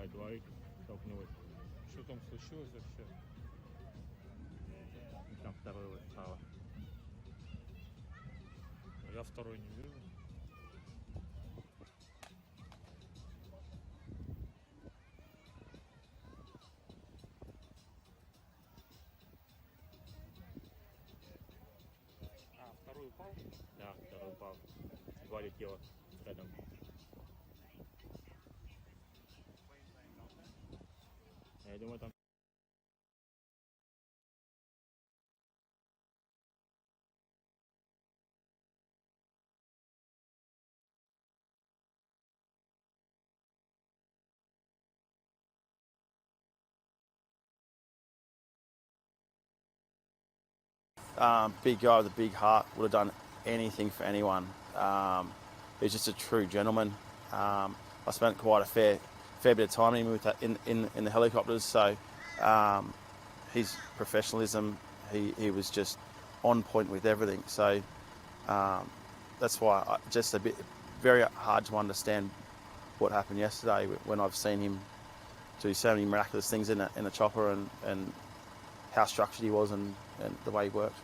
двоих столкнулось. Что там случилось вообще? И там второй вот справа. Я второй не вижу. А, второй упал? Да, второй упал. Два летело рядом. Я думаю, там... Big guy with a big heart, would have done anything for anyone. He's just a true gentleman. I spent quite a fair bit of time with that in the helicopters. So his professionalism, he was just on point with everything. So that's why just a bit very hard to understand what happened yesterday when I've seen him do so many miraculous things in a chopper and how structured he was and the way he worked.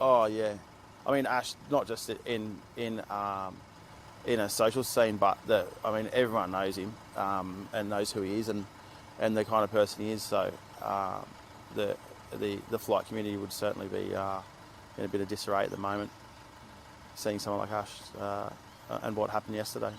Oh yeah, I mean Ash, not just in a social scene, but everyone knows him and knows who he is and the kind of person he is. So the flight community would certainly be in a bit of disarray at the moment, seeing someone like Ash and what happened yesterday.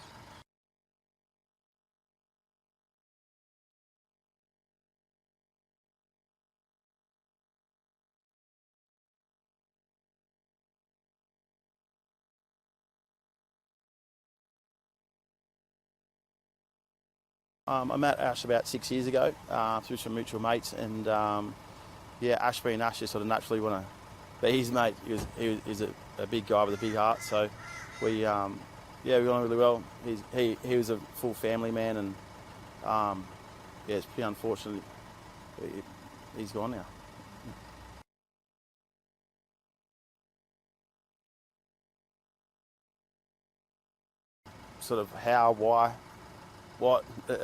I met Ash about 6 years ago through some mutual mates, and Ash being Ash, you sort of naturally want to be his mate. He's a big guy with a big heart, so we got on really well. He was a full family man, and it's pretty unfortunate he's gone now. Sort of how, why, what, it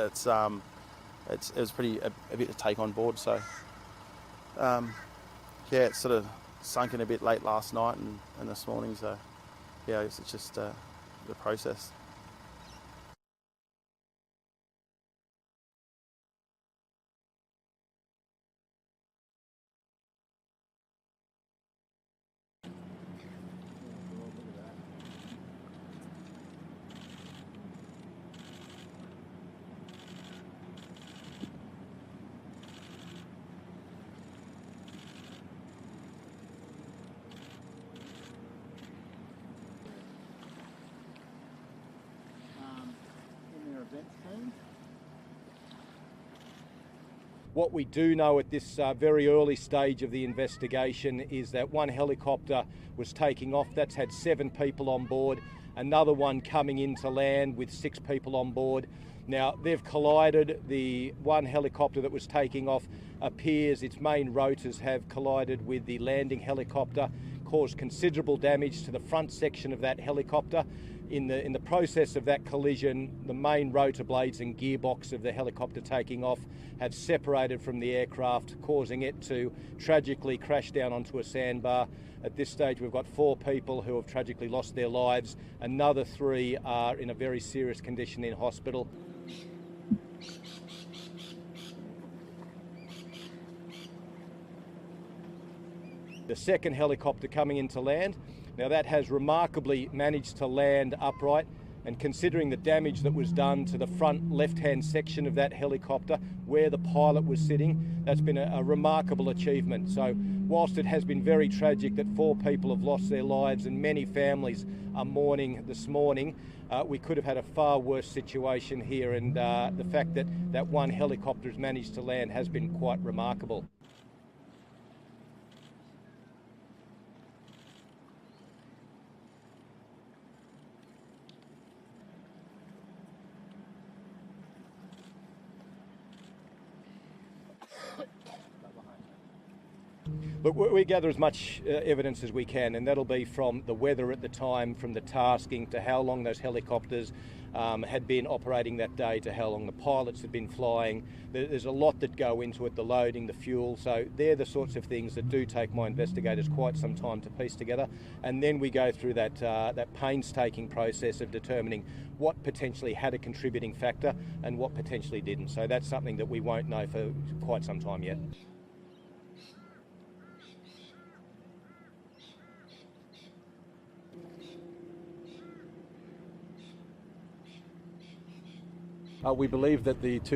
was pretty a bit to take on board. So it sort of sunk in a bit late last night and this morning. So it's just the process. What we do know at this very early stage of the investigation is that one helicopter was taking off. That's had 7 people on board. Another one coming into land with 6 people on board. Now, they've collided. The one helicopter that was taking off appears its main rotors have collided with the landing helicopter, caused considerable damage to the front section of that helicopter. In the process of that collision, the main rotor blades and gearbox of the helicopter taking off have separated from the aircraft, causing it to tragically crash down onto a sandbar. At this stage, we've got 4 people who have tragically lost their lives. Another 3 are in a very serious condition in hospital. The second helicopter coming into land. Now that has remarkably managed to land upright, and considering the damage that was done to the front left-hand section of that helicopter where the pilot was sitting, that's been a remarkable achievement. So whilst it has been very tragic that 4 people have lost their lives and many families are mourning this morning, we could have had a far worse situation here, and the fact that that one helicopter has managed to land has been quite remarkable. Look, we gather as much evidence as we can, and that'll be from the weather at the time, from the tasking, to how long those helicopters had been operating that day, to how long the pilots had been flying. There's a lot that go into it, the loading, the fuel. So they're the sorts of things that do take my investigators quite some time to piece together. And then we go through that painstaking process of determining what potentially had a contributing factor and what potentially didn't. So that's something that we won't know for quite some time yet. We believe that the two